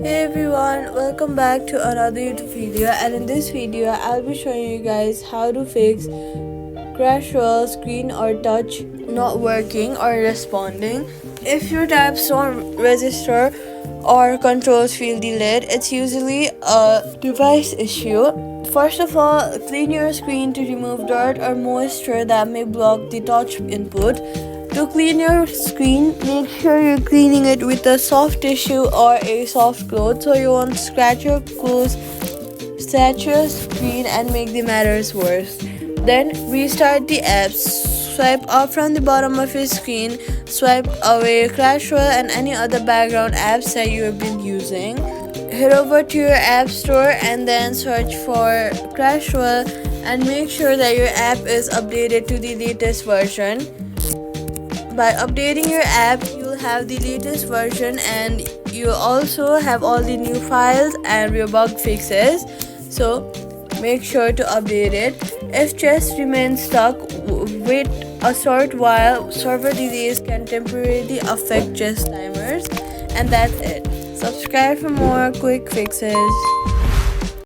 Hey everyone, welcome back to another YouTube video, and in this video I'll be showing you guys how to fix Clash Royale screen or touch not working or responding. If your taps don't register or controls feel delayed, it's usually a device issue. First of all, clean your screen to remove dirt or moisture that may block the touch input. To clean your screen, make sure you're cleaning it with a soft tissue or a soft cloth so you won't scratch your clothes, scratch your screen and make the matters worse. Then restart the apps. Swipe up from the bottom of your screen, swipe away Clash Royale and any other background apps that you have been using. Head over to your app store and then search for Clash Royale and make sure that your app is updated to the latest version. By updating your app, you'll have the latest version and you also have all the new files and your bug fixes. So make sure to update it. If chest remains stuck, wait a short while. Server delays can temporarily affect chest timers. And that's it. Subscribe for more quick fixes.